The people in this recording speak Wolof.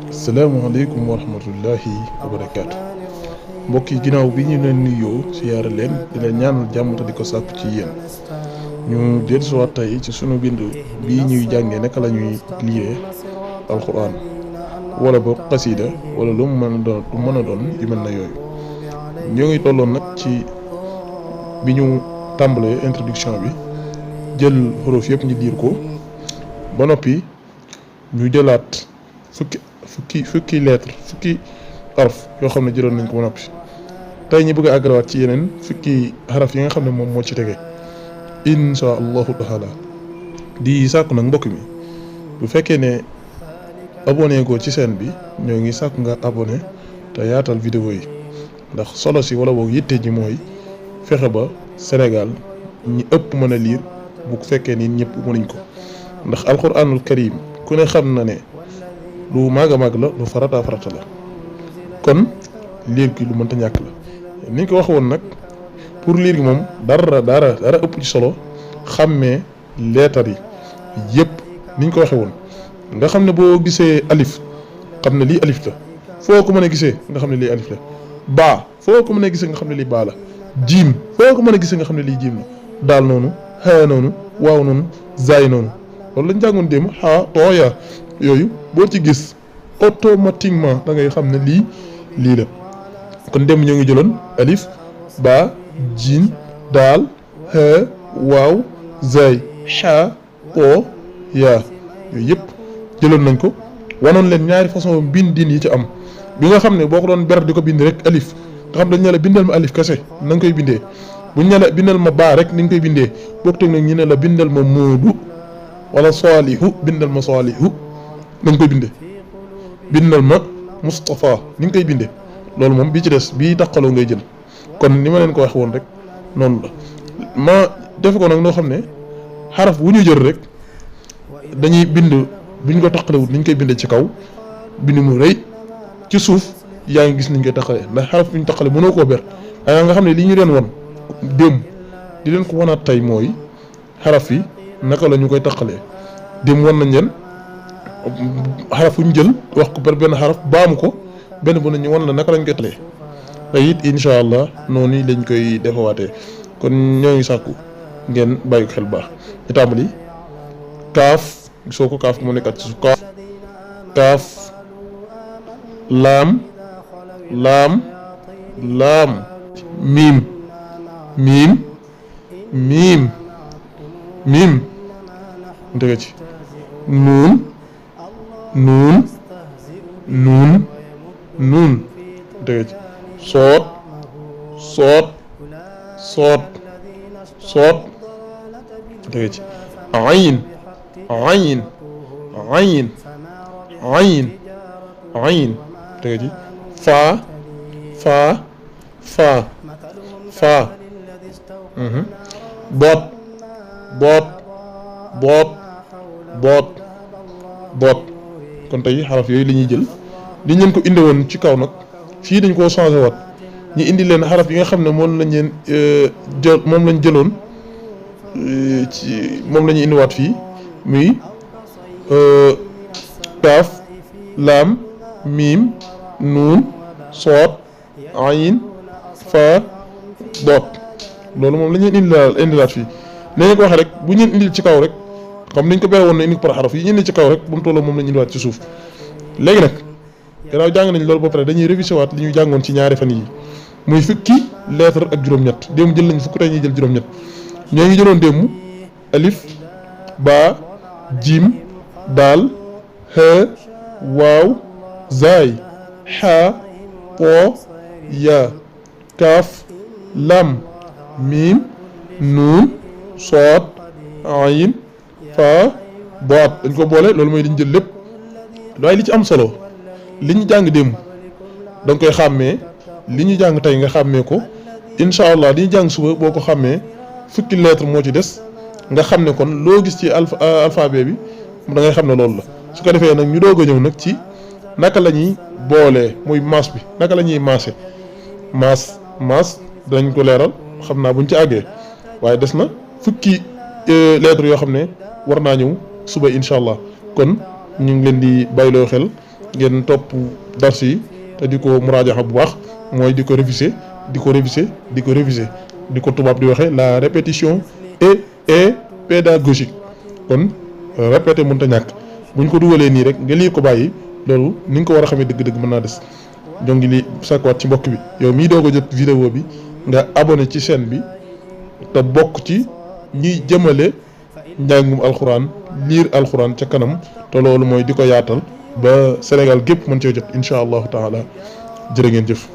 asalaamaaleykum wa rahmatullahi wa barakaatu mbokk yi ginnaaw bi ñu leen nuyoo siyaare leen di leen ñaanal jàmm te di ko sàkku ci yéen ñu dellusiwaat tey ci sunu bind bii ñuy jàngee naka la ñuy liiree alquran wala boog xasida wala lu mu mën a doon yu mel na yooyu ñoo ngi tolloon nag ci bi ñu tàmbalee introduction bi jël xuruf yëpp ñu diir ko ba noppi ñu jëlaat fukki lettre fukki araf yoo xam ne jëloon nañ ko ba noppi tey ñu bëgg a àggalawaat ci yeneen fukki xaraf yi nga xam ne moom moo ci tege insha allahu taala di sàkku nag mbokk mi bu fekkee ne abonné ko ci chaîne bi ñoo ngi sàkku nga abonné te yaatal vidéo yi ndax solo si wala boog yitte ji mooy fexe ba Sénégal ñi ëpp mën a liir bu fekkee ni ñëpp mënuñ ko ndax alquranul karim ku ne xam na ne lu màgg a màgg la lu farata la kon liir gi lu mënta ñàkk la ni ñu ko wax woon nag pour liir gi moom dara ëpp ci solo xàmmee leetar yi yëpp ni ñu ko waxee woon nga xam ne boo gisee alif xam ne lii alif la foo ko mën a gisee nga xam ne lii alif la baa foo ko mën a gisee nga xam ne lii baa la jiim foo ko mën a gisee nga xam ne lii jiim la daal noonu xaa noonu waaw noonu zaay noonu loolu lañ jàngoon démb xaa tooya yooyu boo ci gis automatiquement da ngay xam ne lii la kon démb ñoo ngi jëloon alif ba jiin daal xaa waaw zaay xaa too yaa yooyu yëpp jëloon nañ ko wanoon leen ñaari façon bindin yi ci am bi nga xam ne boo ko doon ber di ko bind rek alif nga xam dañ ne la bindal ma alif kese na nga koy bindee buñ ne la bindal ma baa rek ni nga koy bindee boog teg nag ñu ne la bindal ma moodu wala saalihu bindal ma saalihu na nga koy bindee bindal ma Moustapha ni nga koy bindee loolu moom bi ci des bii taqaloo ngay jël kon ni ma leen ko wax woon rek noonu la ma def ko nag noo xam ne xaraf wu ñu jël rek dañuy bind buñ ko taqalewut ni ñu koy bindee ci kaw bind mu rëy ci suuf yaa ngi gis niñ koy taqalee ndax xaraf bi ñu taqale mënoo koo ber waaye nga xam ne li ñu leen won démb di leen ko wanaat tey mooy xaraf yi naka la ñu koy taqalee démb wan nañ leen xaraf wu ñu jël wax ko benn xaraf baamu ko benn bu ne ñu wan la naka lañ koy taqalee te it incha allah noonu lañ koy defawaatee kon ñoo ngi sàkku ngeen bàyyi ko xel baax ñu tàmbali kaaf soo ko kaaf mu nekkat ci su kaaf laam miim dëgg ci nuun dëgg ci soot dëgg ci ayin dëgg ci faa boot kon tey xaraf yooyu la ñuy jël liñ leen ko indi woon ci kaw nag fii dañ koo changé waat ñu indi leen xaraf yi nga xam ne moom lañ leen moom lañ jëloon moom la ñuy indiwaat fii muy kaaf laam miim nuun soot ayin faa boot loolu moom la ñuy indilaat fii nañu ko waxee rek bu ñu indil ci kaw rek comme niñ ko bere woon ne indi par xaraf yi ñu indi ci kaw rek bu mu tolloo moom la ñu indiwaat ci suuf léegi nag gannaaw jàng nañ loolu ba pare dañuy révisé waat li ñu jàngoon ci ñaari fan yi muy fukki lettre ak juróom-ñett démb jël nañ fukk tey ñuy jël juróom-ñett ñoo ngi jëloon démb alif ba jiim daal xaa waaw zaay xaa poo yaa kaaf lam miim nuun soot ayin faa boot dañ ko boole loolu mooy liñ jël lépp waaye li ci am solo li ñu jàng démb da nga koy xàmmee li ñu jàng tey nga xàmmee ko incha allah li ñu jàng suba boo ko xàmmee fukki lettre moo ci des nga xam ne kon loo gis ci alphabet bi da ngay xam ne loolu la su ko defee nag ñu doog a ñëw nag ci naka la ñuy boolee muy maas bi naka la ñuy maase maas dañ ko leeral xam naa buñ ci àggee waaye des na fukki lettre yoo xam ne war naa ñëw suba incha allah kon ñu ngi leen di bàyyiloo xel ngeen topp dars yi te di ko muraajaxa bu baax mooy di ko réviser di ko réviser di ko réviser di ko tubaab di waxee la répétition est pédagogique kon répété mënut a ñàkk buñ ko dugalee nii rek nga lii ko bàyyi loolu ni nga ko war a xamee dëgg-dëgg mën naa des. ñoo ngi li sakkuwaat ci mbokk bi yow mii doog a jot vidéo bi nga abonné ci chaîne bi te bokk ci ñiy jëmale njàngum alxuraan liir alxuraan ca kanam te loolu mooy di ko yaatal ba Sénégal gépp mën cee jot incha allahu taala jërë ngeen jëf.